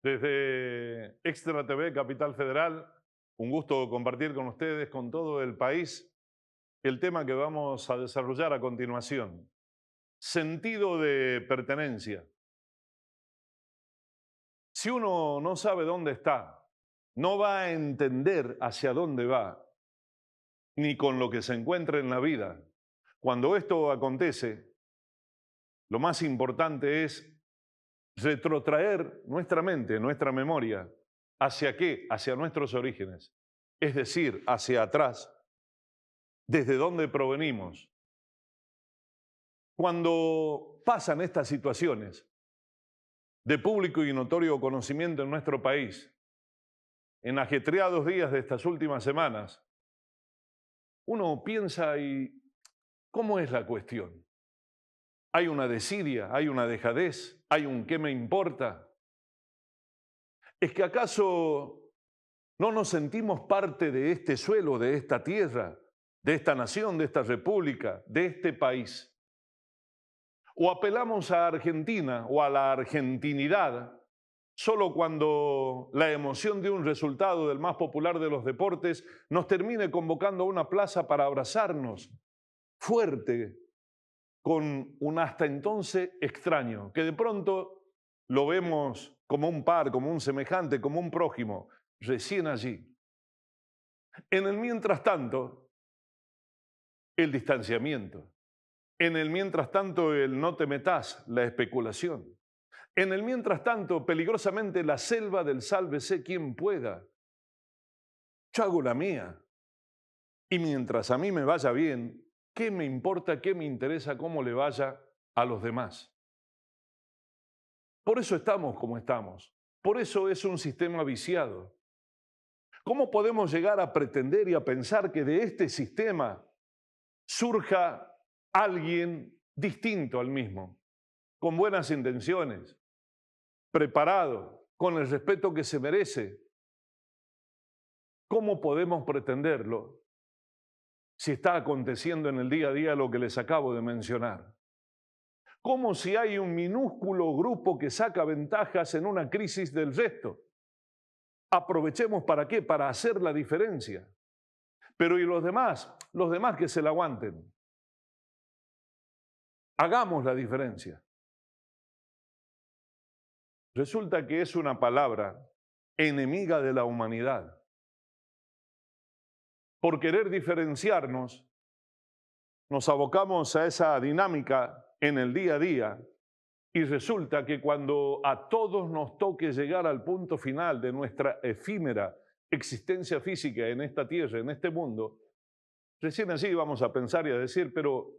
Desde Extra TV Capital Federal, un gusto compartir con ustedes, con todo el país, el tema que vamos a desarrollar a continuación. Sentido de pertenencia. Si uno no sabe dónde está, no va a entender hacia dónde va, ni con lo que se encuentra en la vida. Cuando esto acontece, lo más importante es retrotraer nuestra mente, nuestra memoria, ¿hacia qué? Hacia nuestros orígenes, es decir, hacia atrás, desde dónde provenimos. Cuando pasan estas situaciones de público y notorio conocimiento en nuestro país, en ajetreados días de estas últimas semanas, uno piensa y ¿cómo es la cuestión? ¿Hay una desidia? ¿Hay una dejadez? ¿Hay un qué me importa? ¿Es que acaso no nos sentimos parte de este suelo, de esta tierra, de esta nación, de esta república, de este país? ¿O apelamos a Argentina o a la argentinidad solo cuando la emoción de un resultado del más popular de los deportes nos termine convocando a una plaza para abrazarnos fuerte con un hasta entonces extraño, que de pronto lo vemos como un par, como un semejante, como un prójimo, recién allí? En el mientras tanto, el distanciamiento. En el mientras tanto, el no te metas, la especulación. En el mientras tanto, peligrosamente la selva del sálvese quien pueda. Yo hago la mía. Y mientras a mí me vaya bien, ¿qué me importa, qué me interesa cómo le vaya a los demás? Por eso estamos como estamos. Por eso es un sistema viciado. ¿Cómo podemos llegar a pretender y a pensar que de este sistema surja alguien distinto al mismo, con buenas intenciones, preparado, con el respeto que se merece? ¿Cómo podemos pretenderlo si está aconteciendo en el día a día lo que les acabo de mencionar? ¿Cómo si hay un minúsculo grupo que saca ventajas en una crisis del resto? Aprovechemos ¿para qué? Para hacer la diferencia. Pero ¿y los demás? Los demás que se la aguanten. Hagamos la diferencia. Resulta que es una palabra enemiga de la humanidad. Por querer diferenciarnos, nos abocamos a esa dinámica en el día a día y resulta que cuando a todos nos toque llegar al punto final de nuestra efímera existencia física en esta tierra, en este mundo, recién así vamos a pensar y a decir, pero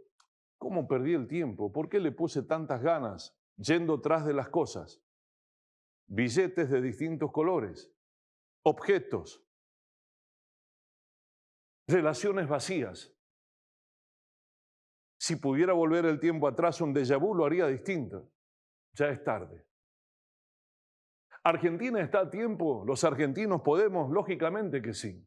¿cómo perdí el tiempo? ¿Por qué le puse tantas ganas yendo tras de las cosas? Billetes de distintos colores, objetos, relaciones vacías. Si pudiera volver el tiempo atrás, un déjà vu lo haría distinto. Ya es tarde. ¿Argentina está a tiempo? ¿Los argentinos podemos? Lógicamente que sí.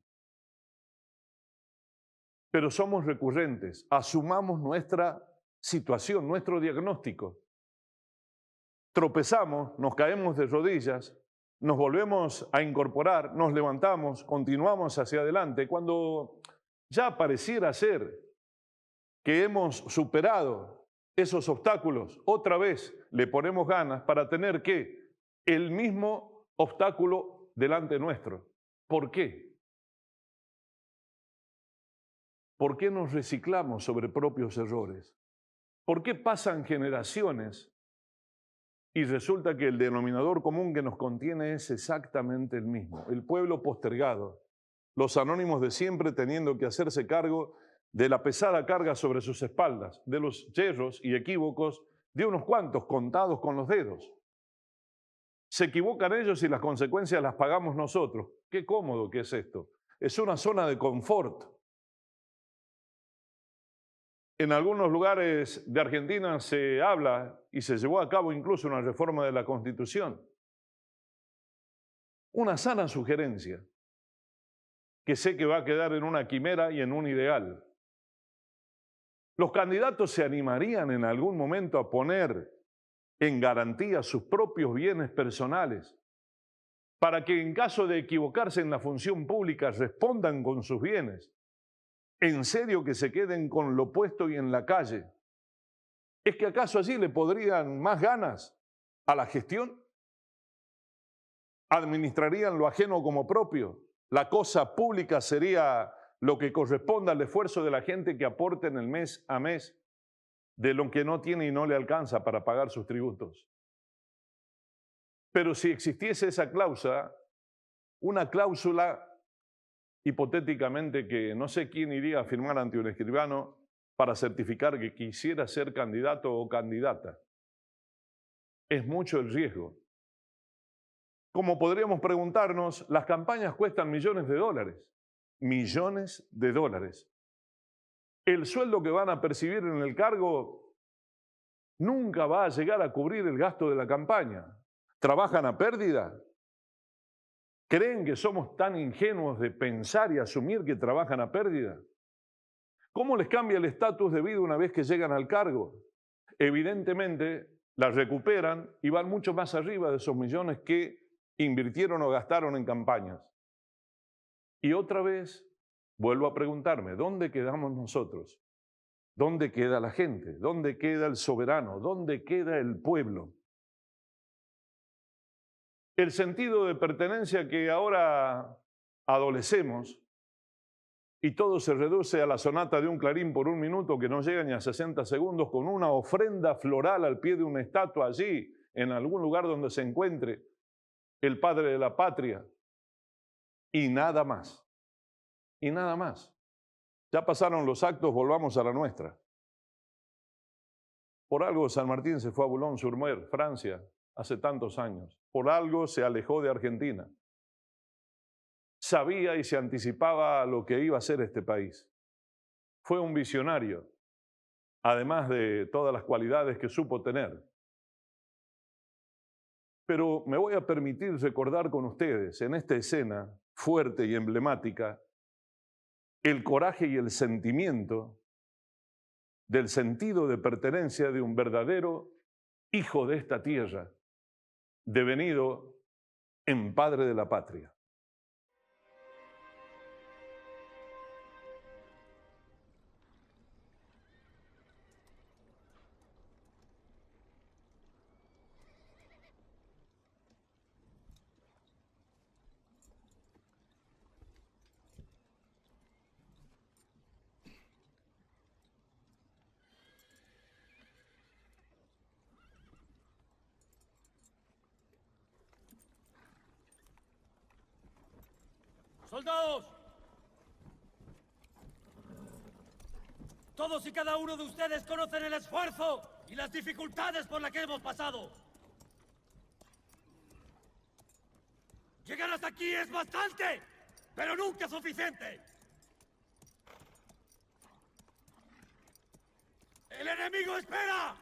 Pero somos recurrentes. Asumamos nuestra situación, nuestro diagnóstico. Tropezamos, nos caemos de rodillas, nos volvemos a incorporar, nos levantamos, continuamos hacia adelante. Cuando ya pareciera ser que hemos superado esos obstáculos, otra vez le ponemos ganas para tener que el mismo obstáculo delante nuestro. ¿Por qué? ¿Por qué nos reciclamos sobre propios errores? ¿Por qué pasan generaciones y resulta que el denominador común que nos contiene es exactamente el mismo? El pueblo postergado, los anónimos de siempre teniendo que hacerse cargo de la pesada carga sobre sus espaldas, de los yerros y equívocos de unos cuantos contados con los dedos. Se equivocan ellos y las consecuencias las pagamos nosotros. Qué cómodo que es esto. Es una zona de confort. En algunos lugares de Argentina se habla y se llevó a cabo incluso una reforma de la Constitución. Una sana sugerencia que sé que va a quedar en una quimera y en un ideal. ¿Los candidatos se animarían en algún momento a poner en garantía sus propios bienes personales para que en caso de equivocarse en la función pública respondan con sus bienes. ¿En serio que se queden con lo puesto y en la calle? ¿Es que acaso allí le podrían más ganas a la gestión? ¿Administrarían lo ajeno como propio? ¿La cosa pública sería lo que corresponda al esfuerzo de la gente que aporta en el mes a mes de lo que no tiene y no le alcanza para pagar sus tributos? Pero si existiese esa cláusula, una cláusula hipotéticamente que no sé quién iría a firmar ante un escribano para certificar que quisiera ser candidato o candidata. Es mucho el riesgo. Como podríamos preguntarnos, las campañas cuestan millones de dólares. Millones de dólares. El sueldo que van a percibir en el cargo nunca va a llegar a cubrir el gasto de la campaña. ¿Trabajan a pérdida? ¿Creen que somos tan ingenuos de pensar y asumir que trabajan a pérdida? ¿Cómo les cambia el estatus de vida una vez que llegan al cargo? Evidentemente, la recuperan y van mucho más arriba de esos millones que invirtieron o gastaron en campañas. Y otra vez, vuelvo a preguntarme, ¿dónde quedamos nosotros? ¿Dónde queda la gente? ¿Dónde queda el soberano? ¿Dónde queda el pueblo? El sentido de pertenencia que ahora adolecemos, y todo se reduce a la sonata de un clarín por un minuto que no llega ni a 60 segundos, con una ofrenda floral al pie de una estatua allí, en algún lugar donde se encuentre el padre de la patria, y nada más. Y nada más. Ya pasaron los actos, volvamos a la nuestra. Por algo San Martín se fue a Boulogne-sur-Mer, Francia, hace tantos años. Por algo se alejó de Argentina. Sabía y se anticipaba a lo que iba a ser este país. Fue un visionario, además de todas las cualidades que supo tener. Pero me voy a permitir recordar con ustedes, en esta escena fuerte y emblemática, el coraje y el sentimiento del sentido de pertenencia de un verdadero hijo de esta tierra, devenido en padre de la patria. ¡Soldados! Todos y cada uno de ustedes conocen el esfuerzo y las dificultades por las que hemos pasado. Llegar hasta aquí es bastante, pero nunca suficiente. El enemigo espera.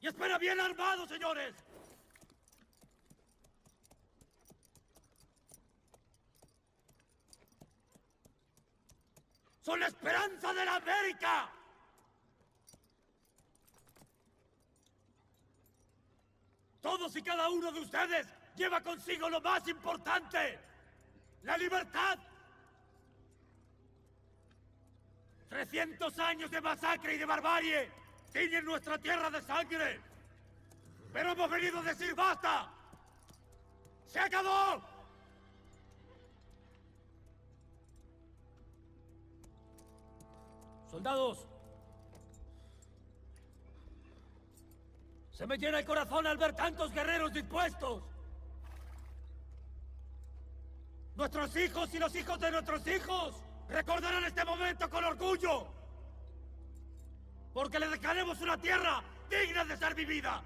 Y espera bien armado, señores. Son la esperanza de la América. Todos y cada uno de ustedes lleva consigo lo más importante: la libertad. 300 años de masacre y de barbarie tiñen nuestra tierra de sangre. Pero hemos venido a decir ¡basta! ¡Se acabó! Soldados, se me llena el corazón al ver tantos guerreros dispuestos. Nuestros hijos y los hijos de nuestros hijos recordarán este momento con orgullo, porque le dejaremos una tierra digna de ser vivida,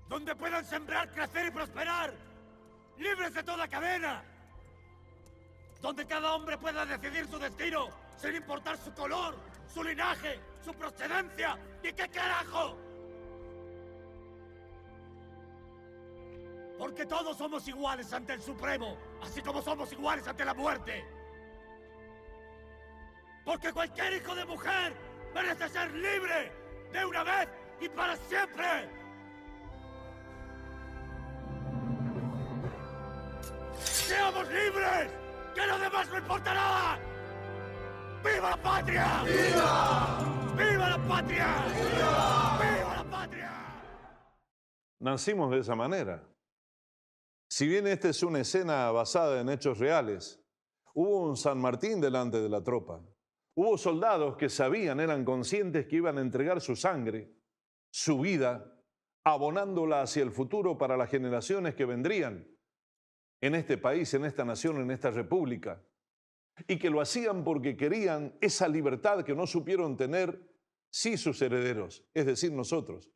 donde puedan sembrar, crecer y prosperar, libres de toda cadena, donde cada hombre pueda decidir su destino sin importar su color, su linaje, su procedencia y qué carajo. Porque todos somos iguales ante el Supremo, así como somos iguales ante la muerte. Porque cualquier hijo de mujer merece ser libre de una vez y para siempre. ¡Seamos libres! ¡Que lo demás no importa nada! ¡Viva la patria! ¡Viva! ¡Viva la patria! ¡Viva! ¡Viva la patria! Nacimos de esa manera. Si bien esta es una escena basada en hechos reales, hubo un San Martín delante de la tropa. Hubo soldados que sabían, eran conscientes que iban a entregar su sangre, su vida, abonándola hacia el futuro para las generaciones que vendrían en este país, en esta nación, en esta república. Y que lo hacían porque querían esa libertad que no supieron tener, sí, sus herederos, es decir, nosotros.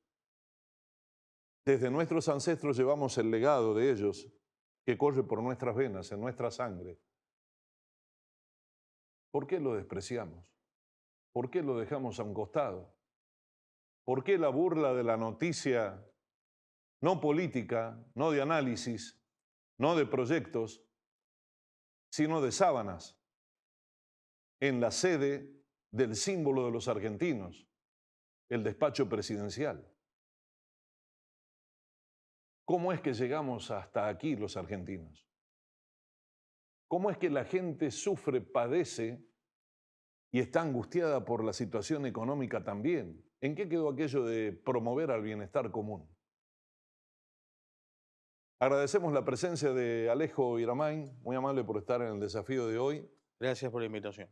Desde nuestros ancestros llevamos el legado de ellos que corre por nuestras venas, en nuestra sangre. ¿Por qué lo despreciamos? ¿Por qué lo dejamos a un costado? ¿Por qué la burla de la noticia no política, no de análisis, no de proyectos, sino de sábanas en la sede del símbolo de los argentinos, el despacho presidencial? ¿Cómo es que llegamos hasta aquí los argentinos? ¿Cómo es que la gente sufre, padece y está angustiada por la situación económica también? ¿En qué quedó aquello de promover al bienestar común? Agradecemos la presencia de Alejo Iramain, muy amable por estar en el desafío de hoy. Gracias por la invitación.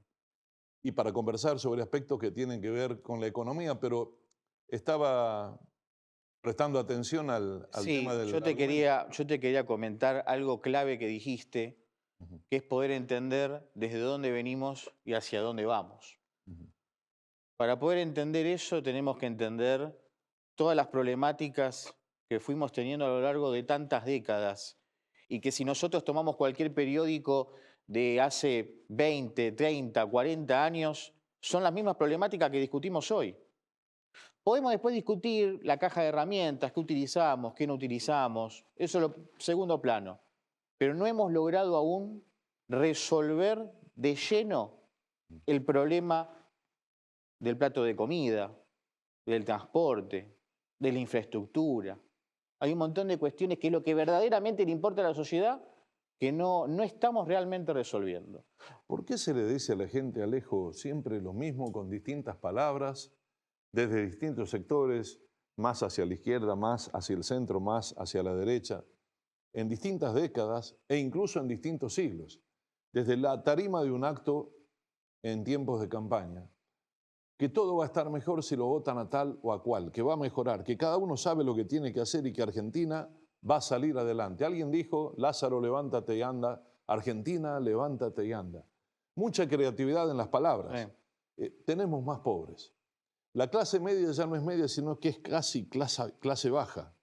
Y para conversar sobre aspectos que tienen que ver con la economía, pero estaba prestando atención al tema del yo te quería comentar algo clave que dijiste, que es poder entender desde dónde venimos y hacia dónde vamos. Para poder entender eso tenemos que entender todas las problemáticas que fuimos teniendo a lo largo de tantas décadas y que si nosotros tomamos cualquier periódico de hace 20, 30, 40 años, son las mismas problemáticas que discutimos hoy. Podemos después discutir la caja de herramientas, qué utilizamos, qué no utilizamos, eso es lo segundo plano. Pero no hemos logrado aún resolver de lleno el problema del plato de comida, del transporte, de la infraestructura. Hay un montón de cuestiones que es lo que verdaderamente le importa a la sociedad que no estamos realmente resolviendo. ¿Por qué se le dice a la gente, Alejo, siempre lo mismo con distintas palabras, desde distintos sectores, más hacia la izquierda, más hacia el centro, más hacia la derecha, en distintas décadas e incluso en distintos siglos? Desde la tarima de un acto en tiempos de campaña, que todo va a estar mejor si lo votan a tal o a cual, que va a mejorar, que cada uno sabe lo que tiene que hacer y que Argentina va a salir adelante. Alguien dijo, Lázaro, levántate y anda, Argentina, levántate y anda. Mucha creatividad en las palabras. Tenemos más pobres. La clase media ya no es media, sino que es casi clase baja.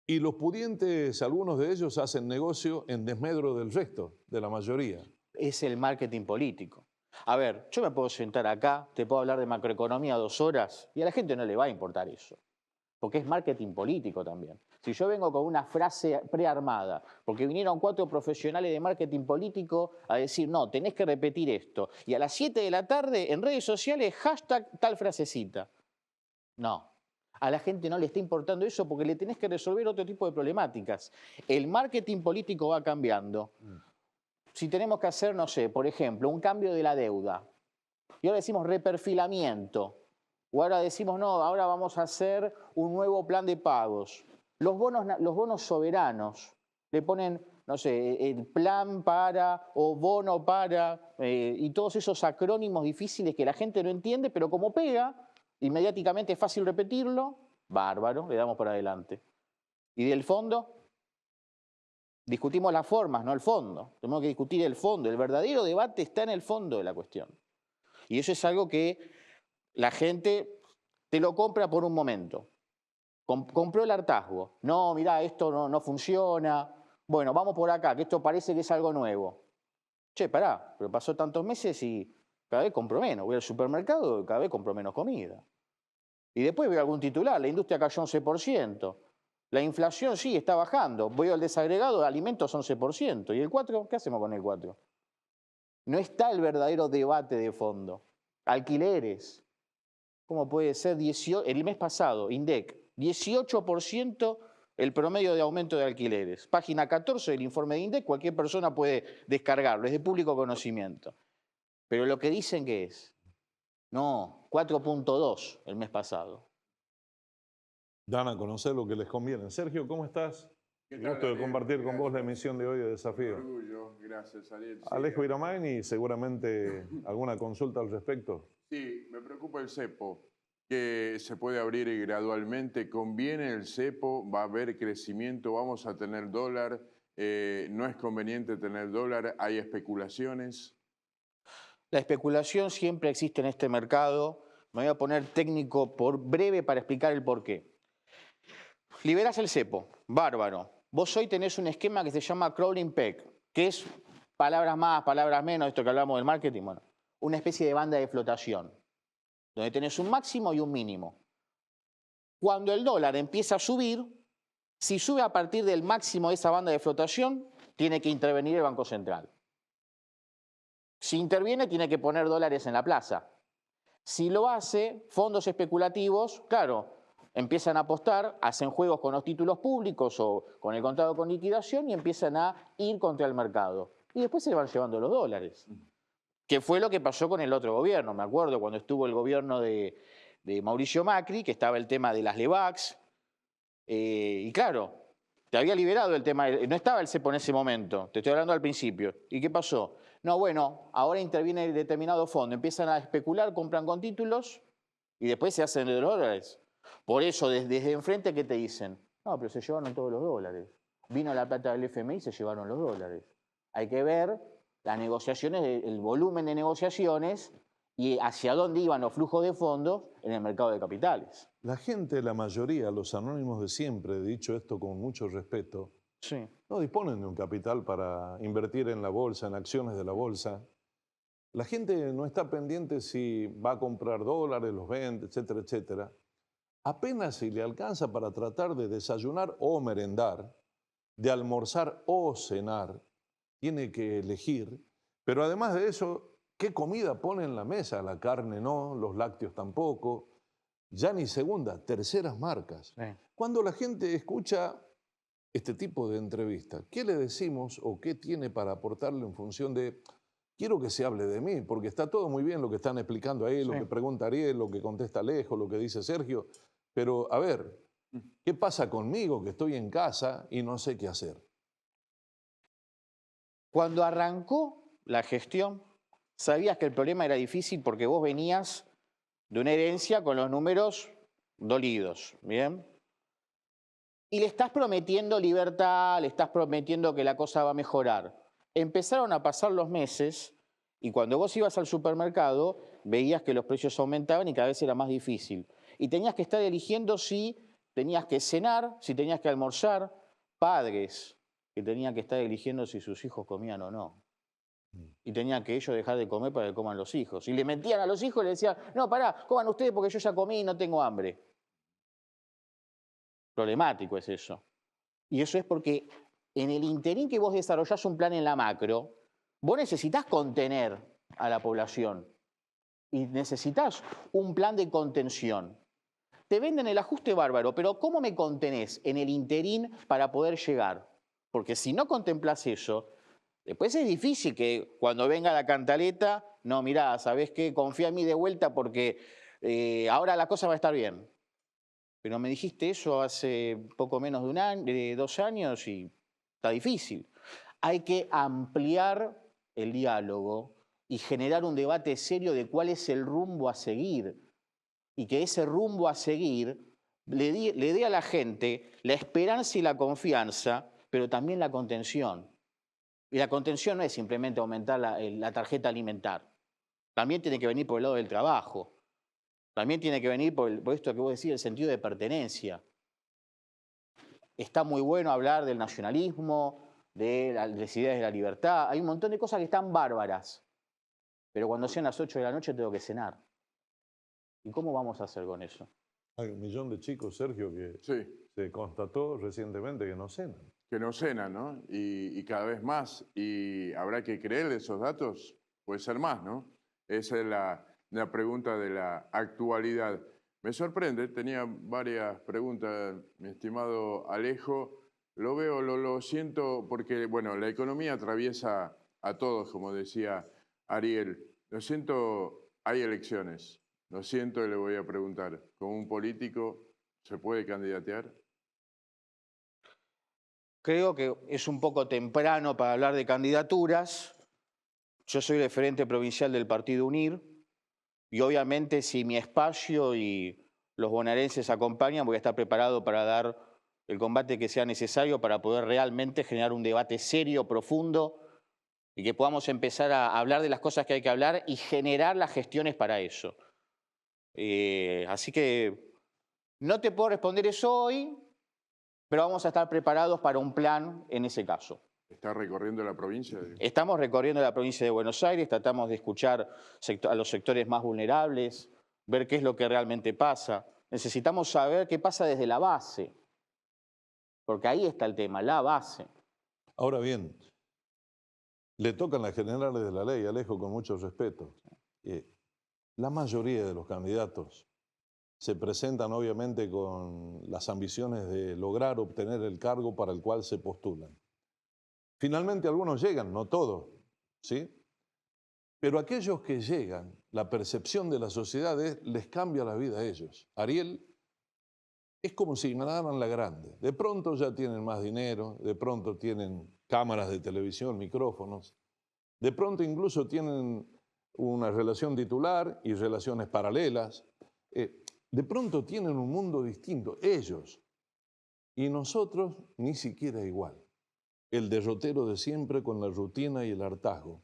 Y los pudientes, algunos de ellos, hacen negocio en desmedro del resto, de la mayoría. Es el marketing político. A ver, yo me puedo sentar acá, te puedo hablar de macroeconomía 2 horas y a la gente no le va a importar eso, porque es marketing político también. Si yo vengo con una frase prearmada, porque vinieron 4 profesionales de marketing político a decir, no, tenés que repetir esto, y a las 7 de la tarde en redes sociales, hashtag tal frasecita. No, a la gente no le está importando eso porque le tenés que resolver otro tipo de problemáticas. El marketing político va cambiando. Si tenemos que hacer, no sé, por ejemplo, un cambio de la deuda, y ahora decimos reperfilamiento, o ahora decimos, no, ahora vamos a hacer un nuevo plan de pagos. Los bonos soberanos le ponen, no sé, el plan para o bono para, y todos esos acrónimos difíciles que la gente no entiende, pero como pega, inmediatamente es fácil repetirlo, bárbaro, le damos para adelante. ¿Y del fondo? Discutimos las formas, no el fondo. Tenemos que discutir el fondo. El verdadero debate está en el fondo de la cuestión. Y eso es algo que la gente te lo compra por un momento. Compró el hartazgo. No, mirá, esto no funciona. Bueno, vamos por acá, que esto parece que es algo nuevo. Che, pará, pero pasó tantos meses y cada vez compro menos. Voy al supermercado y cada vez compro menos comida. Y después veo algún titular, la industria cayó 11%. La inflación sí está bajando. Voy al desagregado de alimentos 11%. ¿Y el 4%? ¿Qué hacemos con el 4%? No está el verdadero debate de fondo. Alquileres. ¿Cómo puede ser? El mes pasado, INDEC, 18% el promedio de aumento de alquileres. Página 14 del informe de INDEC, cualquier persona puede descargarlo, es de público conocimiento. Pero lo que dicen que es, no, 4.2 el mes pasado. Dan a conocer lo que les conviene. Sergio, ¿cómo estás? ¿Qué tal, Gusto de Ariel? compartir con vos la Gracias. emisión de hoy de Desafío. Orgullo, gracias, Ariel. Sí, Alejo Iramán y seguramente alguna consulta al respecto. Sí, me preocupa el cepo, que se puede abrir gradualmente. ¿Conviene el cepo? ¿Va a haber crecimiento? ¿Vamos a tener dólar? ¿No es conveniente tener dólar? ¿Hay especulaciones? La especulación siempre existe en este mercado. Me voy a poner técnico por breve para explicar el porqué. Liberás el cepo, bárbaro. Vos hoy tenés un esquema que se llama crawling peg, que es palabras más, palabras menos, esto que hablamos del marketing, bueno, una especie de banda de flotación, donde tenés un máximo y un mínimo. Cuando el dólar empieza a subir, si sube a partir del máximo de esa banda de flotación, tiene que intervenir el Banco Central. Si interviene, tiene que poner dólares en la plaza. Si lo hace, fondos especulativos, claro, empiezan a apostar, hacen juegos con los títulos públicos o con el contado con liquidación y empiezan a ir contra el mercado. Y después se van llevando los dólares. Que fue lo que pasó con el otro gobierno. Me acuerdo cuando estuvo el gobierno de Mauricio Macri, que estaba el tema de las LEVAX. Y claro, te había liberado el tema, no estaba el cepo en ese momento, te estoy hablando al principio. ¿Y qué pasó? No, bueno, ahora interviene determinado fondo, empiezan a especular, compran con títulos y después se hacen de dólares. Por eso, desde enfrente, ¿qué te dicen? No, pero se llevaron todos los dólares. Vino la plata del FMI y se llevaron los dólares. Hay que ver las negociaciones, el volumen de negociaciones y hacia dónde iban los flujos de fondos en el mercado de capitales. La gente, la mayoría, los anónimos de siempre, dicho esto con mucho respeto, Sí. no disponen de un capital para invertir en la bolsa, en acciones de la bolsa. La gente no está pendiente si va a comprar dólares, los vende, etcétera, etcétera. Apenas si le alcanza para tratar de desayunar o merendar, de almorzar o cenar, tiene que elegir. Pero además de eso, ¿qué comida pone en la mesa? La carne no, los lácteos tampoco. Ya ni segunda, terceras marcas. Sí. Cuando la gente escucha este tipo de entrevista, ¿qué le decimos o qué tiene para aportarle en función de, quiero que se hable de mí, porque está todo muy bien lo que están explicando ahí, lo Sí. que pregunta Ariel, lo que contesta Alejo, lo que dice Sergio, pero a ver, ¿qué pasa conmigo que estoy en casa y no sé qué hacer? Cuando arrancó la gestión, sabías que el problema era difícil porque vos venías de una herencia con los números dolidos, ¿bien? Y le estás prometiendo libertad, le estás prometiendo que la cosa va a mejorar. Empezaron a pasar los meses y cuando vos ibas al supermercado veías que los precios aumentaban y cada vez era más difícil. Y tenías que estar eligiendo si tenías que cenar, si tenías que almorzar. Padres que tenían que estar eligiendo si sus hijos comían o no. Y tenían que ellos dejar de comer para que coman los hijos. Y le mentían a los hijos y le decían, no, pará, coman ustedes porque yo ya comí y no tengo hambre. Problemático es eso. Y eso es porque en el interín que vos desarrollás un plan en la macro, vos necesitas contener a la población y necesitas un plan de contención. Te venden el ajuste bárbaro, pero ¿cómo me contenés en el interín para poder llegar? Porque si no contemplas eso, después es difícil que cuando venga la cantaleta, no, mirá, ¿sabés qué? Confía en mí de vuelta porque ahora la cosa va a estar bien. Pero me dijiste eso hace poco menos de un año, de 2 años y está difícil. Hay que ampliar el diálogo y generar un debate serio de cuál es el rumbo a seguir. Y que ese rumbo a seguir le dé a la gente la esperanza y la confianza, pero también la contención. Y la contención no es simplemente aumentar la tarjeta alimentar. También tiene que venir por el lado del trabajo. También tiene que venir por esto que vos decís, el sentido de pertenencia. Está muy bueno hablar del nacionalismo, de las ideas de la libertad. Hay un montón de cosas que están bárbaras. Pero cuando sean las 8 de la noche tengo que cenar. ¿Y cómo vamos a hacer con eso? Hay 1 millón de chicos, Sergio, que Sí, se constató recientemente que no cenan. que no cenan, ¿no? Y cada vez más. Y habrá que creer esos datos, puede ser más, ¿no? Esa es la pregunta de la actualidad. Me sorprende, tenía varias preguntas, mi estimado Alejo. Lo veo, lo siento, porque, bueno, la economía atraviesa a todos, como decía Ariel. Lo siento, hay elecciones. Lo siento y le voy a preguntar, ¿como un político se puede candidatear? Creo que es un poco temprano para hablar de candidaturas. Yo soy referente provincial del Partido UNIR y obviamente si mi espacio y los bonaerenses acompañan, voy a estar preparado para dar el combate que sea necesario para poder realmente generar un debate serio, profundo y que podamos empezar a hablar de las cosas que hay que hablar y generar las gestiones para eso. Así que no te puedo responder eso hoy, pero vamos a estar preparados para un plan en ese caso. ¿Está recorriendo la provincia? Estamos recorriendo la provincia de Buenos Aires, tratamos de escuchar a los sectores más vulnerables, ver qué es lo que realmente pasa. Necesitamos saber qué pasa desde la base, porque ahí está el tema, la base. Ahora bien, le tocan las generales de la ley, Alejo, con mucho respeto. La mayoría de los candidatos se presentan obviamente con las ambiciones de lograr obtener el cargo para el cual se postulan. Finalmente algunos llegan, no todos, ¿sí? Pero aquellos que llegan, la percepción de la sociedad les cambia la vida a ellos. Ariel es como si ganaran la grande. De pronto ya tienen más dinero, de pronto tienen cámaras de televisión, micrófonos, de pronto incluso tienen una relación titular y relaciones paralelas. De pronto tienen un mundo distinto, ellos. Y nosotros ni siquiera igual. El derrotero de siempre con la rutina y el hartazgo.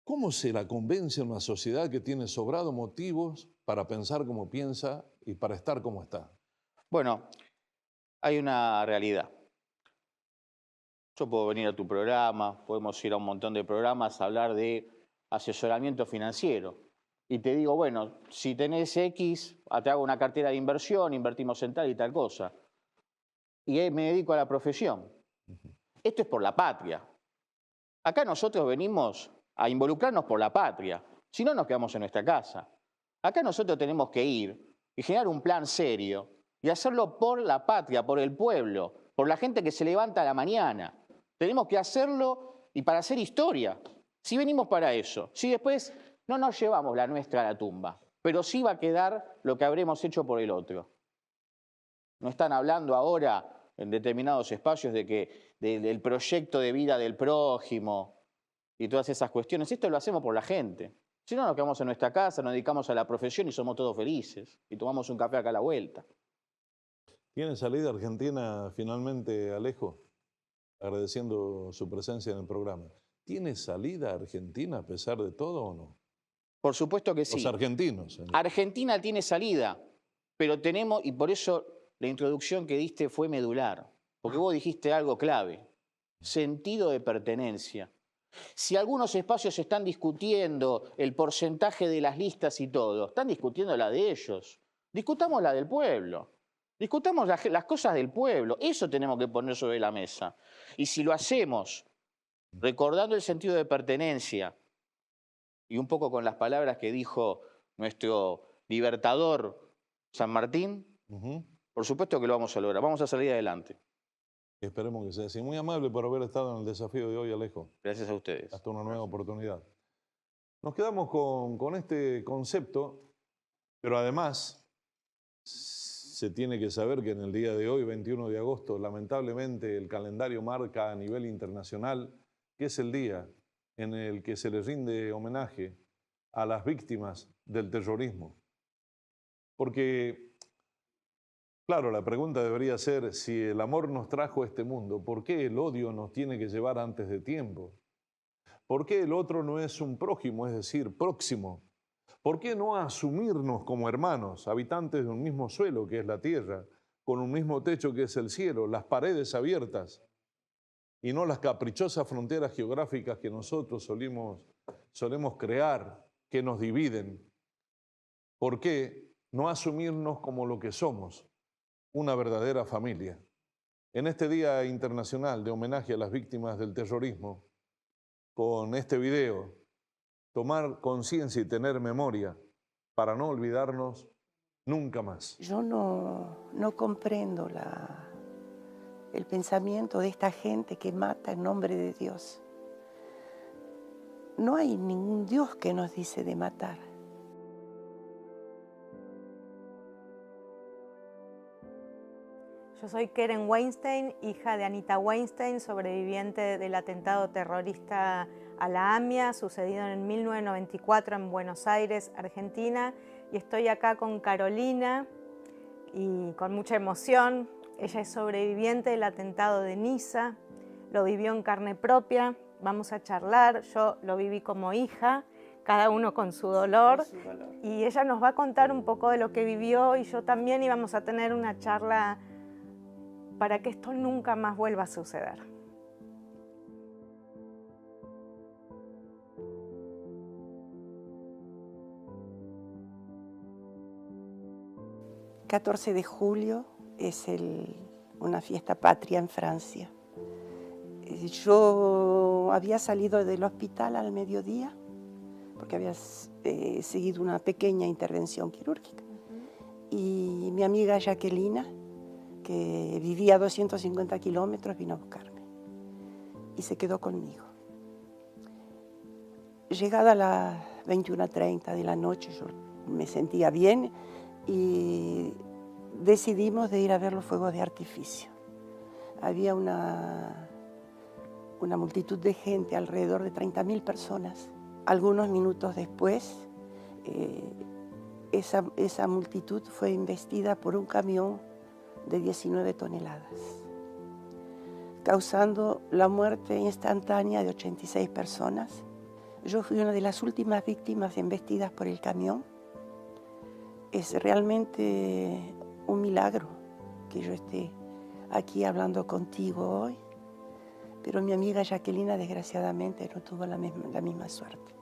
¿Cómo se la convence a una sociedad que tiene sobrado motivos para pensar como piensa y para estar como está? Bueno, hay una realidad. Yo puedo venir a tu programa, podemos ir a un montón de programas a hablar de asesoramiento financiero. Y te digo, bueno, si tenés X, te hago una cartera de inversión, invertimos en tal y tal cosa. Y me dedico a la profesión. Esto es por la patria. Acá nosotros venimos a involucrarnos por la patria. Si no, nos quedamos en nuestra casa. Acá nosotros tenemos que ir y generar un plan serio y hacerlo por la patria, por el pueblo, por la gente que se levanta a la mañana. Tenemos que hacerlo y para hacer historia. Si venimos para eso, si después no nos llevamos la nuestra a la tumba, pero sí va a quedar lo que habremos hecho por el otro. No están hablando ahora en determinados espacios del proyecto de vida del prójimo y todas esas cuestiones. Esto lo hacemos por la gente. Si no, nos quedamos en nuestra casa, nos dedicamos a la profesión y somos todos felices. Y tomamos un café acá a la vuelta. ¿Tiene salida Argentina finalmente, Alejo? Agradeciendo su presencia en el programa. ¿Tiene salida Argentina a pesar de todo o no? Por supuesto que sí. Los argentinos. Argentina tiene salida, pero tenemos, y por eso la introducción que diste fue medular, porque vos dijiste algo clave, sentido de pertenencia. Si algunos espacios están discutiendo el porcentaje de las listas y todo, están discutiendo la de ellos. Discutamos la del pueblo. Discutamos las cosas del pueblo. Eso tenemos que poner sobre la mesa. Y si lo hacemos recordando el sentido de pertenencia y un poco con las palabras que dijo nuestro libertador San Martín, por supuesto que lo vamos a lograr. Vamos a salir adelante. Esperemos que sea así. Muy amable por haber estado en el desafío de hoy, Alejo. Gracias a ustedes. Hasta una nueva oportunidad. Nos quedamos con este concepto, pero además se tiene que saber que en el día de hoy, 21 de agosto, lamentablemente el calendario marca a nivel internacional que es el día en el que se le rinde homenaje a las víctimas del terrorismo. Porque claro, la pregunta debería ser, si el amor nos trajo a este mundo, ¿por qué el odio nos tiene que llevar antes de tiempo? ¿Por qué el otro no es un prójimo, es decir, próximo? ¿Por qué no asumirnos como hermanos, habitantes de un mismo suelo que es la tierra, con un mismo techo que es el cielo, las paredes abiertas, y no las caprichosas fronteras geográficas que nosotros solemos crear, que nos dividen? ¿Por qué no asumirnos como lo que somos? Una verdadera familia. En este Día Internacional de Homenaje a las Víctimas del Terrorismo, con este video, tomar conciencia y tener memoria para no olvidarnos nunca más. Yo no comprendo el pensamiento de esta gente que mata en nombre de Dios. No hay ningún Dios que nos dice de matar. Yo soy Keren Weinstein, hija de Anita Weinstein, sobreviviente del atentado terrorista a la AMIA, sucedido en 1994 en Buenos Aires, Argentina, y estoy acá con Carolina y con mucha emoción. Ella es sobreviviente del atentado de Niza, lo vivió en carne propia, vamos a charlar, yo lo viví como hija, cada uno con su dolor, y ella nos va a contar un poco de lo que vivió y yo también, y vamos a tener una charla para que esto nunca más vuelva a suceder. El 14 de julio es una fiesta patria en Francia. Yo había salido del hospital al mediodía porque había seguido una pequeña intervención quirúrgica. Y mi amiga Jacqueline, que vivía a 250 kilómetros, vino a buscarme y se quedó conmigo. Llegada a las 21:30 de la noche, yo me sentía bien y decidimos de ir a ver los fuegos de artificio. Había una multitud de gente, alrededor de 30.000 personas. Algunos minutos después, esa multitud fue embestida por un camión de 19 toneladas, causando la muerte instantánea de 86 personas. Yo fui una de las últimas víctimas embestidas por el camión. Es realmente un milagro que yo esté aquí hablando contigo hoy, pero mi amiga Jacqueline desgraciadamente no tuvo la misma suerte.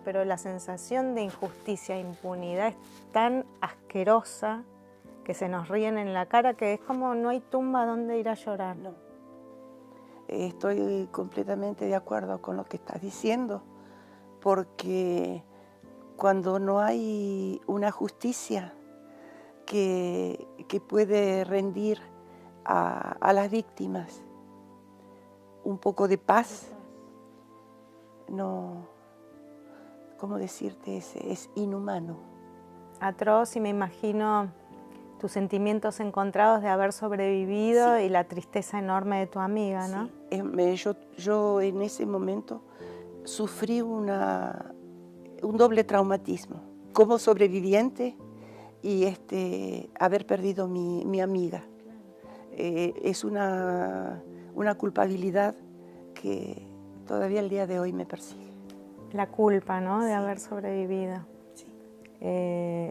Pero la sensación de injusticia e impunidad es tan asquerosa que se nos ríen en la cara, que es como no hay tumba donde ir a llorar. No. Estoy completamente de acuerdo con lo que estás diciendo, porque cuando no hay una justicia que puede rendir a las víctimas un poco de paz, no, ¿cómo decirte? Es inhumano. Atroz, y me imagino tus sentimientos encontrados de haber sobrevivido, sí, y la tristeza enorme de tu amiga, ¿no? Sí. Yo en ese momento sufrí un doble traumatismo. Como sobreviviente y haber perdido mi amiga. Es una culpabilidad que todavía el día de hoy me persigue. La culpa, ¿no?, de Sí. haber sobrevivido.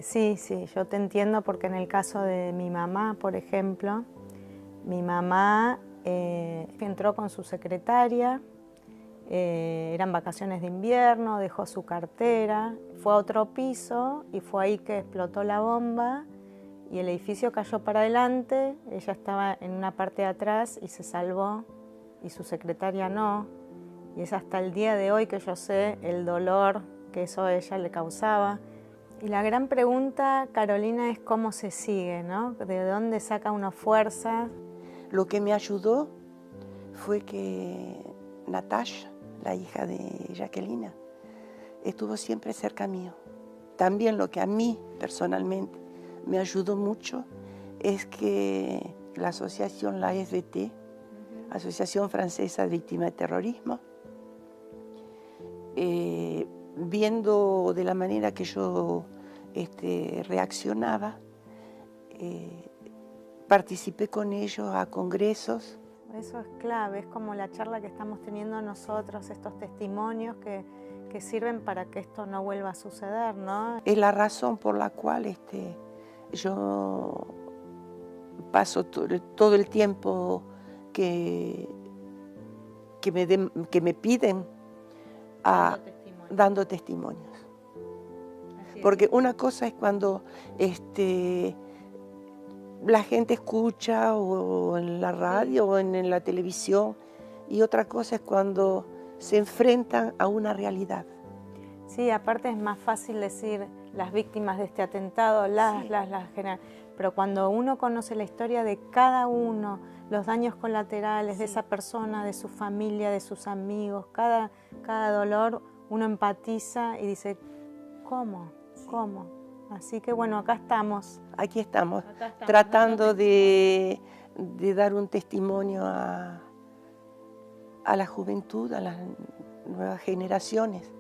Sí. Sí, yo te entiendo, porque en el caso de mi mamá, por ejemplo, mi mamá entró con su secretaria, eran vacaciones de invierno, dejó su cartera, fue a otro piso y fue ahí que explotó la bomba y el edificio cayó para adelante, ella estaba en una parte de atrás y se salvó, y su secretaria no, y es hasta el día de hoy que yo sé el dolor que eso a ella le causaba. Y la gran pregunta, Carolina, es cómo se sigue, ¿no? ¿De dónde saca uno fuerzas? Lo que me ayudó fue que Natasha, la hija de Jacqueline, estuvo siempre cerca mío. También lo que a mí personalmente me ayudó mucho es que la asociación, la AFVT, Asociación Francesa de Víctimas de Terrorismo, viendo de la manera que yo reaccionaba, participé con ellos a congresos. Eso es clave, es como la charla que estamos teniendo nosotros, estos testimonios que sirven para que esto no vuelva a suceder, ¿no? Es la razón por la cual yo paso todo el tiempo que me piden dando testimonios. Porque una cosa es cuando la gente escucha o en la radio o en la televisión, y otra cosa es cuando se enfrentan a una realidad. Sí, aparte es más fácil decir las víctimas de este atentado, pero cuando uno conoce la historia de cada uno, los daños colaterales de esa persona, de su familia, de sus amigos, cada dolor, uno empatiza y dice, ¿cómo? ¿Cómo? Así que bueno, acá estamos. Aquí estamos, tratando de dar un testimonio a la juventud, a las nuevas generaciones,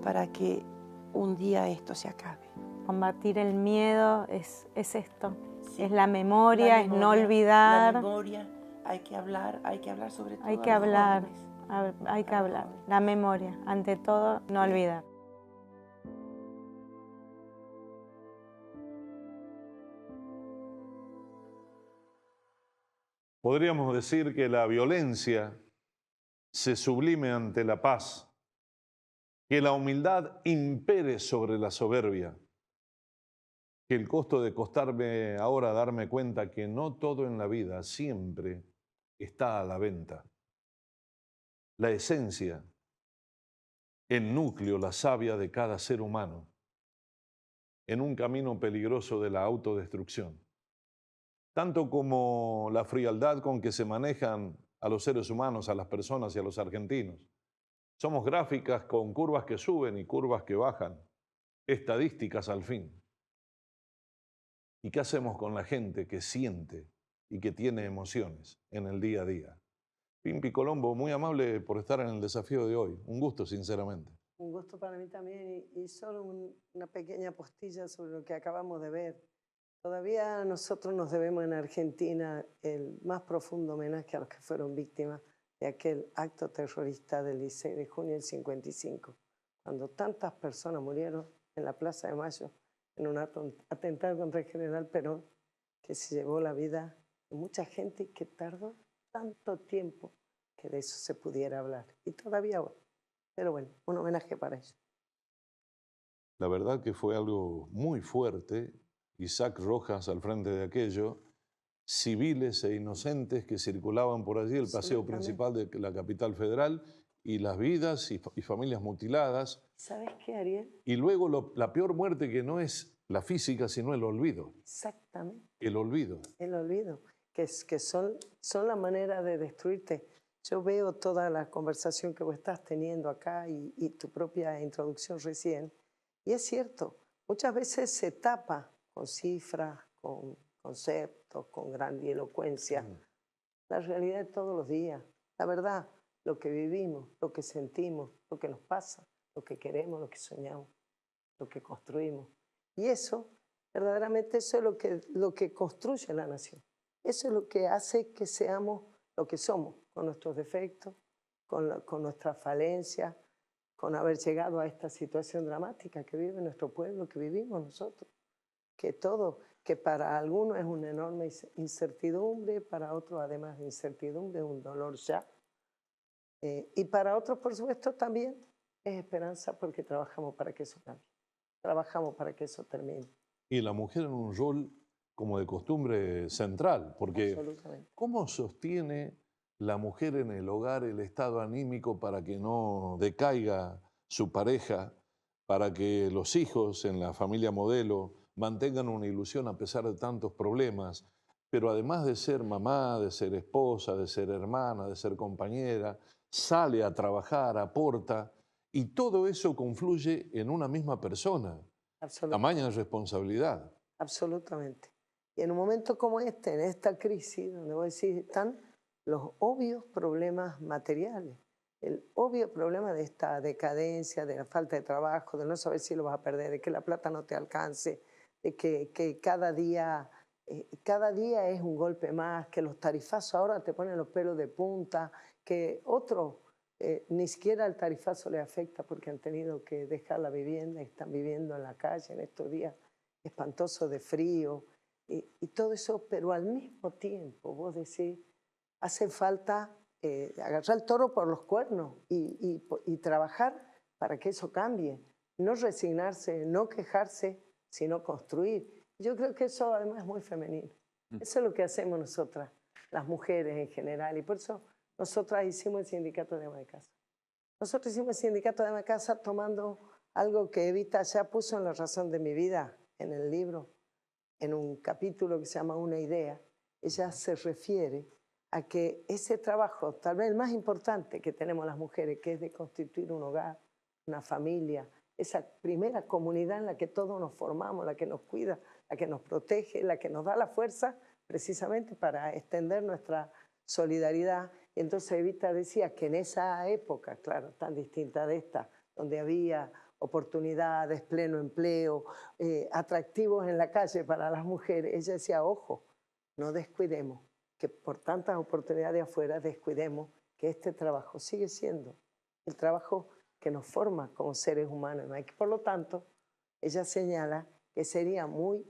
para que un día esto se acabe. Combatir el miedo es esto, es la memoria, es no olvidar. La memoria, hay que hablar sobre todo. Hay que hablar, la memoria, ante todo, no olvidar. Podríamos decir que la violencia se sublime ante la paz, que la humildad impere sobre la soberbia, que el costo de costarme ahora darme cuenta que no todo en la vida siempre está a la venta. La esencia, el núcleo, la savia de cada ser humano, en un camino peligroso de la autodestrucción. Tanto como la frialdad con que se manejan a los seres humanos, a las personas y a los argentinos. Somos gráficas con curvas que suben y curvas que bajan, estadísticas al fin. ¿Y qué hacemos con la gente que siente y que tiene emociones en el día a día? Pimpi Colombo, muy amable por estar en el desafío de hoy. Un gusto, sinceramente. Un gusto para mí también y solo una pequeña postilla sobre lo que acabamos de ver. Todavía nosotros nos debemos en Argentina el más profundo homenaje a los que fueron víctimas de aquel acto terrorista del 16 de junio del 55, cuando tantas personas murieron en la Plaza de Mayo en un atentado contra el general Perón, que se llevó la vida de mucha gente y que tardó tanto tiempo que de eso se pudiera hablar. Y todavía bueno. Pero bueno, un homenaje para ellos. La verdad que fue algo muy fuerte. Isaac Rojas al frente de aquello, civiles e inocentes que circulaban por allí, el paseo principal de la capital federal, y las vidas y familias mutiladas. ¿Sabes qué, Ariel? Y luego la peor muerte, que no es la física, sino el olvido. Exactamente. El olvido. El olvido, que son la manera de destruirte. Yo veo toda la conversación que vos estás teniendo acá y tu propia introducción recién, y es cierto, muchas veces se tapa con cifras, con conceptos, con grandilocuencia. La realidad de todos los días, la verdad, lo que vivimos, lo que sentimos, lo que nos pasa, lo que queremos, lo que soñamos, lo que construimos. Y eso, verdaderamente, eso es lo que construye la nación. Eso es lo que hace que seamos lo que somos, con nuestros defectos, con nuestras falencias, con haber llegado a esta situación dramática que vive nuestro pueblo, que vivimos nosotros. Que para algunos es una enorme incertidumbre, para otros, además de incertidumbre, es un dolor ya. Y para otros, por supuesto, también es esperanza, porque trabajamos para que eso cambie. Trabajamos para que eso termine. Y la mujer en un rol, como de costumbre, central, porque ¿cómo sostiene la mujer en el hogar el estado anímico para que no decaiga su pareja, para que los hijos en la familia modelo mantengan una ilusión a pesar de tantos problemas? Pero además de ser mamá, de ser esposa, de ser hermana, de ser compañera, sale a trabajar, aporta, y todo eso confluye en una misma persona. Tamaña responsabilidad. Absolutamente. Y en un momento como este, en esta crisis, donde vos decís, están los obvios problemas materiales, el obvio problema de esta decadencia, de la falta de trabajo, de no saber si lo vas a perder, de que la plata no te alcance, de que cada día es un golpe más, que los tarifazos ahora te ponen los pelos de punta, que otros ni siquiera el tarifazo les afecta porque han tenido que dejar la vivienda y están viviendo en la calle en estos días espantosos de frío y todo eso, pero al mismo tiempo vos decís, hace falta agarrar el toro por los cuernos y trabajar para que eso cambie, no resignarse, no quejarse, sino construir. Yo creo que eso además es muy femenino. Eso es lo que hacemos nosotras, las mujeres en general, y por eso nosotras hicimos el sindicato de ama de casa. Nosotros hicimos el sindicato de ama de casa tomando algo que Evita ya puso en La razón de mi vida, en el libro, en un capítulo que se llama Una idea. Ella se refiere a que ese trabajo, tal vez el más importante que tenemos las mujeres, que es de constituir un hogar, una familia, esa primera comunidad en la que todos nos formamos, la que nos cuida, la que nos protege, la que nos da la fuerza precisamente para extender nuestra solidaridad. Y entonces Evita decía que en esa época, claro, tan distinta de esta, donde había oportunidades, pleno empleo, atractivos en la calle para las mujeres, ella decía, ojo, no descuidemos, que por tantas oportunidades de afuera descuidemos que este trabajo sigue siendo el trabajo que nos forma como seres humanos. Por lo tanto, ella señala que sería muy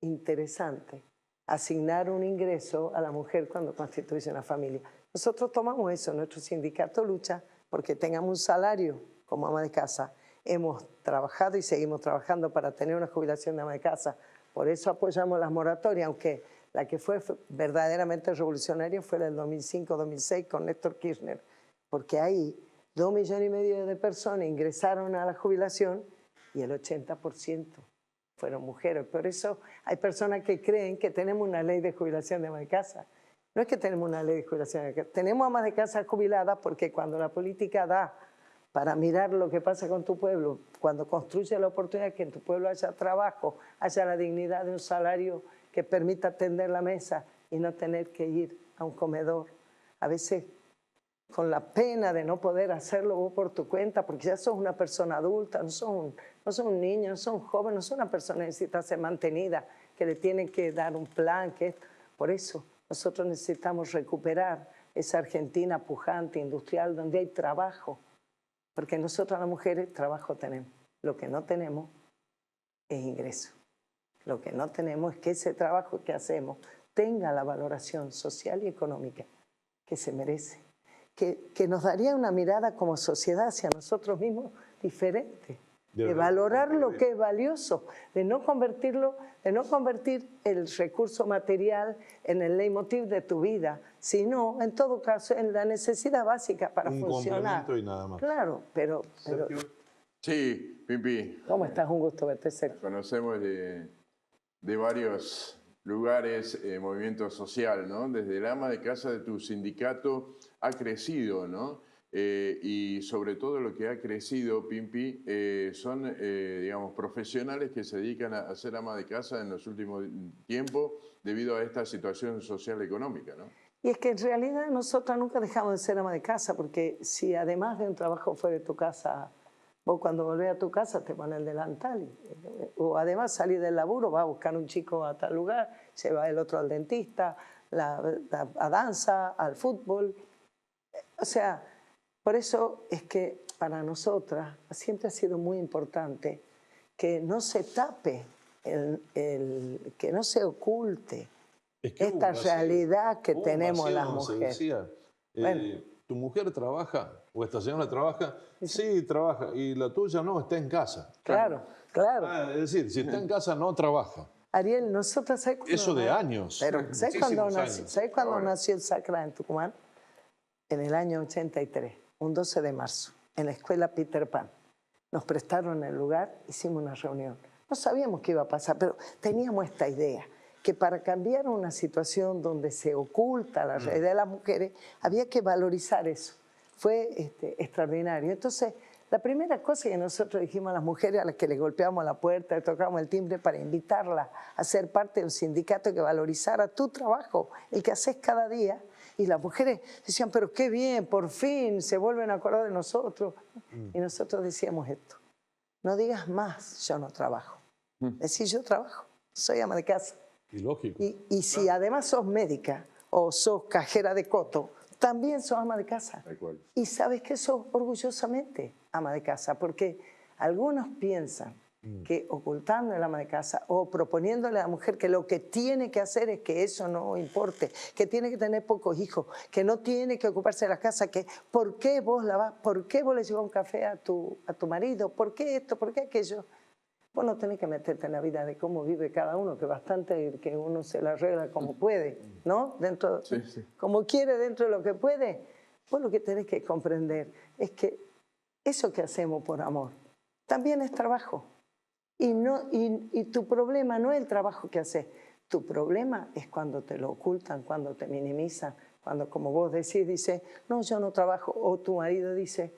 interesante asignar un ingreso a la mujer cuando constituye una familia. Nosotros tomamos eso, nuestro sindicato lucha porque tengamos un salario como ama de casa. Hemos trabajado y seguimos trabajando para tener una jubilación de ama de casa. Por eso apoyamos las moratorias, aunque la que fue verdaderamente revolucionaria fue la del 2005-2006 con Néstor Kirchner, porque ahí 2,5 millones de personas ingresaron a la jubilación y el 80% fueron mujeres. Por eso hay personas que creen que tenemos una ley de jubilación de ama de casa. No es que tenemos una ley de jubilación de ama de casa. Tenemos amas de casa jubiladas porque cuando la política da para mirar lo que pasa con tu pueblo, cuando construye la oportunidad que en tu pueblo haya trabajo, haya la dignidad de un salario que permita atender la mesa y no tener que ir a un comedor. A veces con la pena de no poder hacerlo vos por tu cuenta, porque ya sos una persona adulta, no sos un niño, no sos un joven, no sos una persona que necesita ser mantenida, que le tienen que dar un plan. Por eso nosotros necesitamos recuperar esa Argentina pujante, industrial, donde hay trabajo, porque nosotros las mujeres trabajo tenemos. Lo que no tenemos es ingreso. Lo que no tenemos es que ese trabajo que hacemos tenga la valoración social y económica que se merece. Que nos daría una mirada como sociedad hacia nosotros mismos diferente, de valorar lo que es valioso, de no convertir el recurso material en el leitmotiv de tu vida, sino, en todo caso, en la necesidad básica para funcionar. Un complemento y nada más. Claro, pero Sí, Pimpi. ¿cómo estás? Un gusto verte, Sergio. Conocemos de varios lugares, movimiento social, ¿no? Desde el ama de casa de tu sindicato ha crecido, ¿no? Y sobre todo lo que ha crecido, Pimpi, son, digamos, profesionales que se dedican a ser ama de casa en los últimos tiempos debido a esta situación social y económica, ¿no? Y es que en realidad nosotros nunca dejamos de ser ama de casa, porque si además de un trabajo fuera de tu casa, vos cuando volvés a tu casa te pones el delantal, o además salís del laburo, vas a buscar un chico a tal lugar, se va el otro al dentista, a danza, al fútbol. O sea, por eso es que para nosotras siempre ha sido muy importante que no se tape, que no se oculte esta realidad que tenemos las mujeres. ¿Tu mujer trabaja o esta señora trabaja? Sí, trabaja. Y la tuya no, está en casa. Claro, claro. Es decir, si está en casa no trabaja. Ariel, nosotros... ¿sabes eso de años. Pero ¿sabes cuándo nació el Sacra en Tucumán? En el año 83, un 12 de marzo, en la escuela Peter Pan. Nos prestaron el lugar, hicimos una reunión. No sabíamos qué iba a pasar, pero teníamos esta idea, que para cambiar una situación donde se oculta la realidad de las mujeres, había que valorizar eso. Fue extraordinario. Entonces, la primera cosa que nosotros dijimos a las mujeres a las que le golpeamos la puerta, le tocamos el timbre para invitarlas a ser parte de un sindicato que valorizara tu trabajo, el que haces cada día. Y las mujeres decían, pero qué bien, por fin se vuelven a acordar de nosotros. Y nosotros decíamos esto, no digas más, yo no trabajo. Decís, yo trabajo, soy ama de casa. Y lógico. Y si además sos médica o sos cajera de coto, también sos ama de casa. Y sabes que sos orgullosamente ama de casa, porque algunos piensan que ocultando el ama de casa o proponiéndole a la mujer que lo que tiene que hacer es que eso no importe, que tiene que tener pocos hijos, que no tiene que ocuparse de la casa, que ¿por qué vos lavás? ¿Por qué vos le llevas un café a tu marido? ¿Por qué esto? ¿Por qué aquello? Vos no tenés que meterte en la vida de cómo vive cada uno, que bastante que uno se la arregla como puede, ¿no? Dentro, como quiere, dentro de lo que puede. Vos lo que tenés que comprender es que eso que hacemos por amor, también es trabajo. Y tu problema no es el trabajo que haces, tu problema es cuando te lo ocultan, cuando te minimizan, cuando, como vos decís, dice, no, yo no trabajo, o tu marido dice,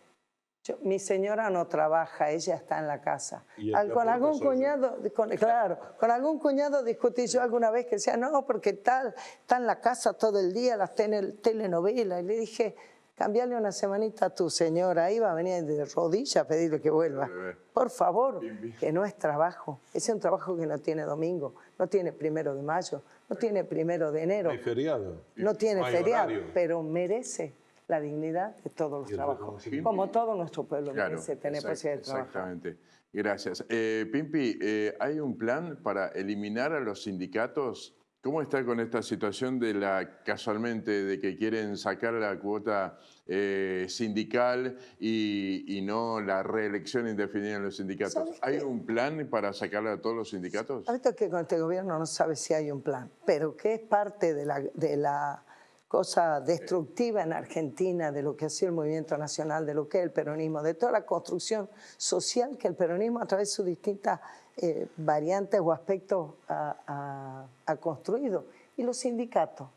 mi señora no trabaja, ella está en la casa. Con algún cuñado, con algún cuñado discutí yo alguna vez que decía, no, porque está en la casa todo el día, las telenovelas, y le dije, cambiarle una semanita a tu señora, ahí va a venir de rodillas a pedirle que vuelva. Por favor, que no es trabajo. Ese es un trabajo que no tiene domingo, no tiene 1 de mayo, no tiene 1 de enero. No hay feriado. No tiene No hay feriado, horario. pero merece la dignidad de todos los trabajos. Como todo nuestro pueblo merece tener posibilidad de trabajar. Exactamente. Gracias. Pimpi, ¿hay un plan para eliminar a los sindicatos? ¿Cómo está con esta situación casualmente, de que quieren sacar la cuota sindical y no la reelección indefinida en los sindicatos? ¿Hay un plan para sacarle a todos los sindicatos? Ahorita que con este gobierno no sabe si hay un plan, pero que es parte de la cosa destructiva en Argentina, de lo que ha sido el movimiento nacional, de lo que es el peronismo, de toda la construcción social que el peronismo a través de sus distintas variantes o aspectos ha construido. Y los sindicatos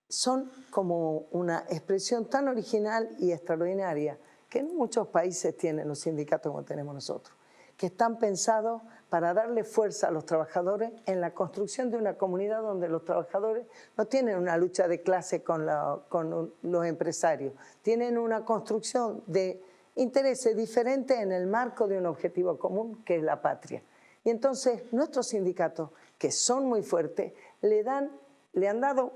son como una expresión tan original y extraordinaria que no muchos países tienen los sindicatos como tenemos nosotros, que están pensados para darle fuerza a los trabajadores en la construcción de una comunidad donde los trabajadores no tienen una lucha de clase con los empresarios, tienen una construcción de intereses diferentes en el marco de un objetivo común que es la patria. Y entonces nuestros sindicatos, que son muy fuertes, le han dado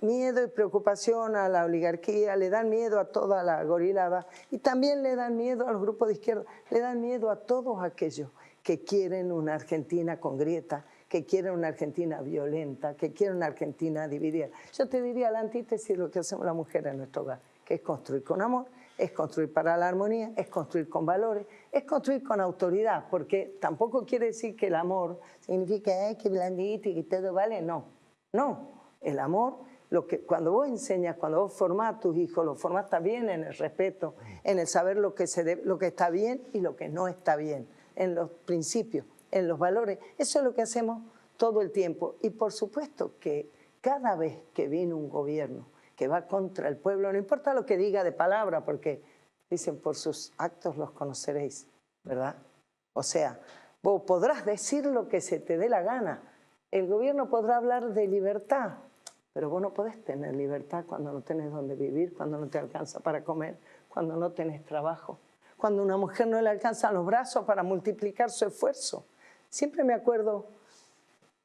miedo y preocupación a la oligarquía, le dan miedo a toda la gorilada y también le dan miedo a los grupos de izquierda, le dan miedo a todos aquellos que quieren una Argentina con grieta, que quieren una Argentina violenta, que quieren una Argentina dividida. Yo te diría la antítesis de lo que hacemos las mujeres en nuestro hogar, que es construir con amor, es construir para la armonía, es construir con valores, es construir con autoridad, porque tampoco quiere decir que el amor significa que blandito y que todo vale, no. No, el amor, cuando vos enseñas, cuando vos formás a tus hijos, los formás también en el respeto, en el saber lo que está bien y lo que no está bien, en los principios, en los valores. Eso es lo que hacemos todo el tiempo. Y por supuesto que cada vez que viene un gobierno que va contra el pueblo, no importa lo que diga de palabra, porque dicen, por sus actos los conoceréis, ¿verdad? O sea, vos podrás decir lo que se te dé la gana, el gobierno podrá hablar de libertad, pero vos no podés tener libertad cuando no tenés dónde vivir, cuando no te alcanza para comer, cuando no tenés trabajo, cuando a una mujer no le alcanzan los brazos para multiplicar su esfuerzo. Siempre me acuerdo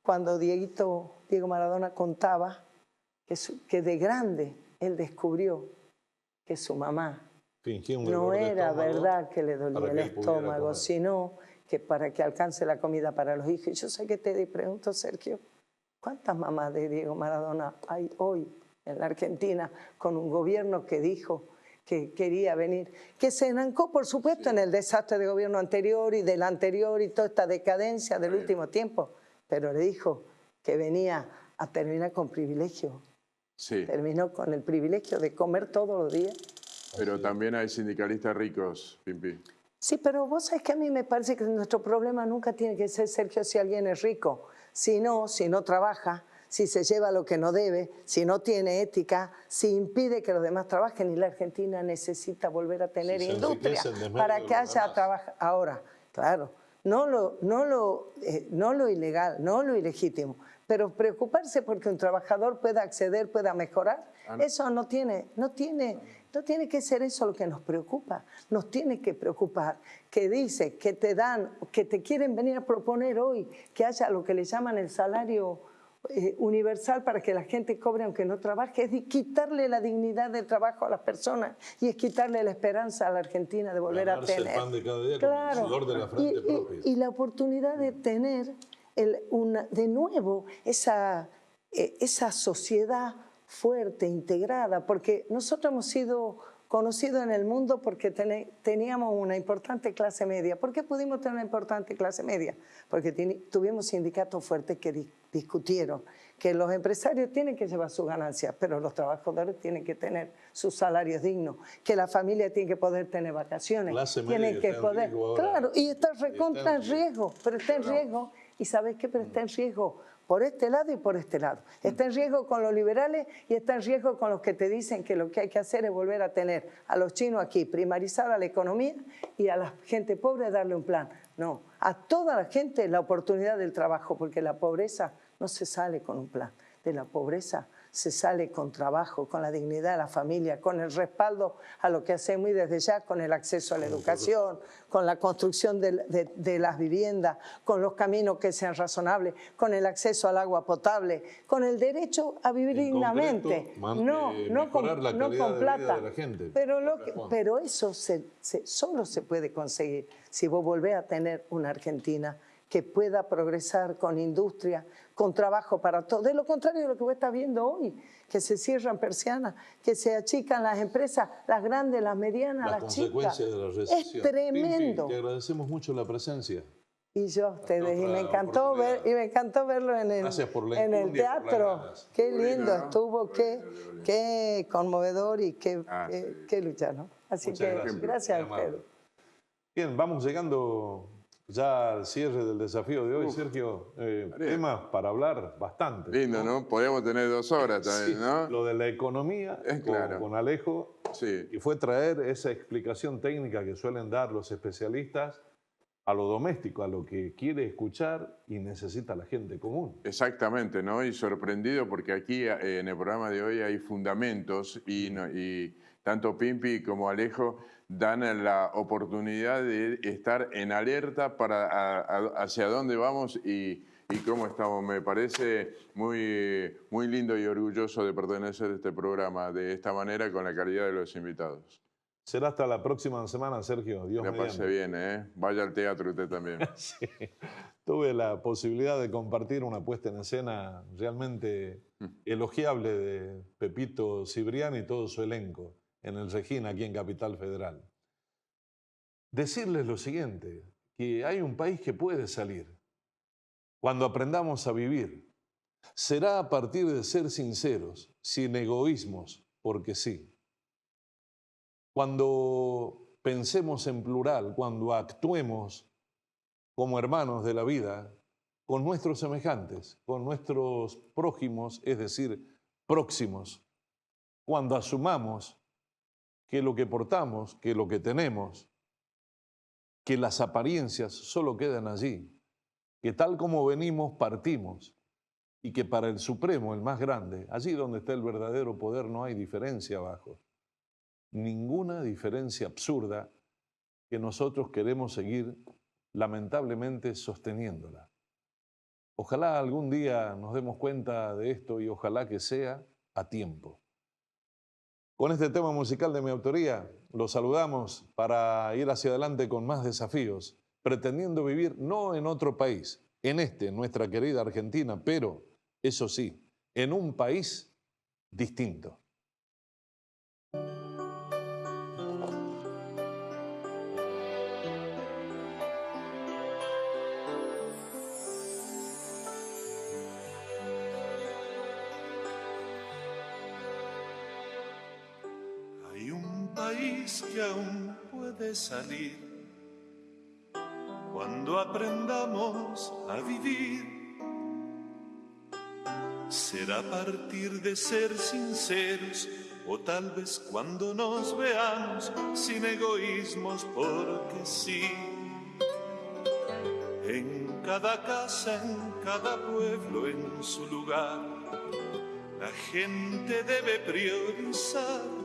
cuando Diego Maradona contaba que de grande él descubrió que su mamá no era verdad que le dolía el estómago, sino que para que alcance la comida para los hijos. Y yo sé que te pregunto, Sergio, ¿cuántas mamás de Diego Maradona hay hoy en la Argentina con un gobierno que dijo que quería venir? Que se enancó, por supuesto, en el desastre del gobierno anterior y del anterior y toda esta decadencia del último tiempo, pero le dijo que venía a terminar con privilegio. Sí. Terminó con el privilegio de comer todos los días. Pero también hay sindicalistas ricos, Pimpi. Sí, pero vos sabés que a mí me parece que nuestro problema nunca tiene que ser, Sergio, si alguien es rico. Si no trabaja, si se lleva lo que no debe, si no tiene ética, si impide que los demás trabajen, y la Argentina necesita volver a tener industria para que haya trabajo. Ahora, claro, no lo ilegal, no lo ilegítimo, pero preocuparse porque un trabajador pueda acceder, pueda mejorar, eso no tiene que ser eso lo que nos preocupa. Nos tiene que preocupar que dice, que te dan, que te quieren venir a proponer hoy que haya lo que le llaman el salario universal para que la gente cobre aunque no trabaje, es quitarle la dignidad del trabajo a las personas y es quitarle la esperanza a la Argentina de volver a tener el pan de cada día, claro, con el sudor de la frente propia. Y la oportunidad de tener de nuevo esa sociedad fuerte, integrada, porque nosotros hemos sido conocido en el mundo porque teníamos una importante clase media. ¿Por qué pudimos tener una importante clase media? Porque tuvimos sindicatos fuertes que discutieron que los empresarios tienen que llevar sus ganancias, pero los trabajadores tienen que tener sus salarios dignos, que la familia tiene que poder tener vacaciones, tienen que poder... Claro, y está recontra en riesgo, pero está en riesgo, y ¿sabes qué? Pero está en riesgo por este lado y por este lado. Está en riesgo con los liberales y está en riesgo con los que te dicen que lo que hay que hacer es volver a tener a los chinos aquí, primarizar a la economía y a la gente pobre darle un plan. No, a toda la gente la oportunidad del trabajo, porque la pobreza no se sale con un plan. De la pobreza se sale con trabajo, con la dignidad de la familia, con el respaldo a lo que hacemos y desde ya con el acceso a la educación, con la construcción de las viviendas, con los caminos que sean razonables, con el acceso al agua potable, con el derecho a vivir dignamente. No con plata. Pero eso solo se puede conseguir si vos volvés a tener una Argentina que pueda progresar con industria, con trabajo para todos. De lo contrario de lo que vos estás viendo hoy, que se cierran persianas, que se achican las empresas, las grandes, las medianas, las chicas. Las consecuencias de la recesión. Es tremendo. Pimpi, te agradecemos mucho la presencia. Y yo a ustedes, y me encantó verlo en el teatro. Qué lindo estuvo, qué conmovedor y qué lucha, ¿no? Así que gracias a ustedes. Bien, vamos llegando ya al cierre del desafío de hoy, Sergio. Temas para hablar bastante. Lindo, ¿no? Podríamos tener 2 horas también, sí, ¿no? Lo de la economía con Alejo. Sí. Y fue traer esa explicación técnica que suelen dar los especialistas a lo doméstico, a lo que quiere escuchar y necesita la gente común. Exactamente, ¿no? Y sorprendido porque aquí en el programa de hoy hay fundamentos y tanto Pimpi como Alejo dan la oportunidad de estar en alerta para hacia dónde vamos y cómo estamos. Me parece muy lindo y orgulloso de pertenecer a este programa de esta manera con la calidad de los invitados. Será hasta la próxima semana, Sergio. Dios mediante. Le pase bien, ¿eh? Vaya al teatro usted también. Sí. Tuve la posibilidad de compartir una puesta en escena realmente elogiable de Pepito Cibrián y todo su elenco en el Regina, aquí en Capital Federal. Decirles lo siguiente, que hay un país que puede salir cuando aprendamos a vivir. Será a partir de ser sinceros, sin egoísmos, porque sí. Cuando pensemos en plural, cuando actuemos como hermanos de la vida, con nuestros semejantes, con nuestros prójimos, es decir, próximos, cuando asumamos que lo que portamos, que lo que tenemos, que las apariencias solo quedan allí, que tal como venimos partimos y que para el Supremo, el más grande, allí donde está el verdadero poder no hay diferencia abajo. Ninguna diferencia absurda que nosotros queremos seguir lamentablemente sosteniéndola. Ojalá algún día nos demos cuenta de esto y ojalá que sea a tiempo. Con este tema musical de mi autoría, los saludamos para ir hacia adelante con más desafíos, pretendiendo vivir no en otro país, en nuestra querida Argentina, pero, eso sí, en un país distinto. Que aún puede salir cuando aprendamos a vivir. Será a partir de ser sinceros o tal vez cuando nos veamos sin egoísmos, porque sí. En cada casa, en cada pueblo, en su lugar, la gente debe priorizar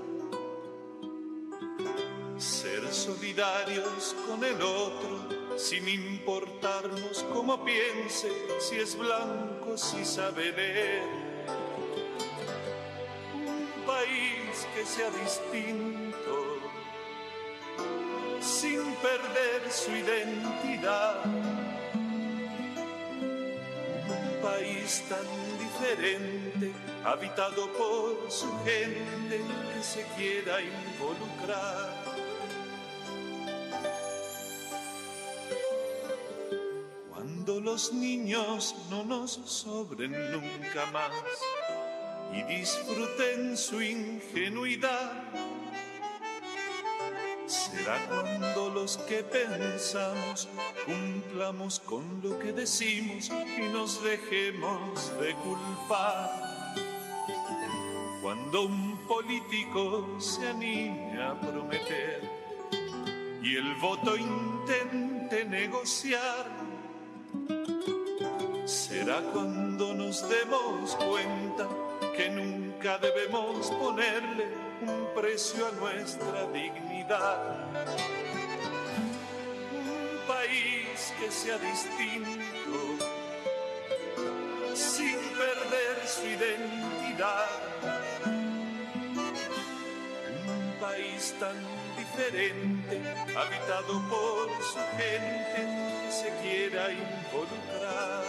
ser solidarios con el otro, sin importarnos cómo piense, si es blanco, si sabe leer. Un país que sea distinto, sin perder su identidad. Un país tan diferente diferente, habitado por su gente que se quiera involucrar. Cuando los niños no nos sobren nunca más y disfruten su ingenuidad, será cuando los que pensamos cumplamos con lo que decimos y nos dejemos de culpar. Cuando un político se anime a prometer y el voto intente negociar, será cuando nos demos cuenta que nunca debemos ponerle un precio a nuestra dignidad. Un país que sea distinto, sin perder su identidad. Un país tan diferente, habitado por su gente que se quiera involucrar.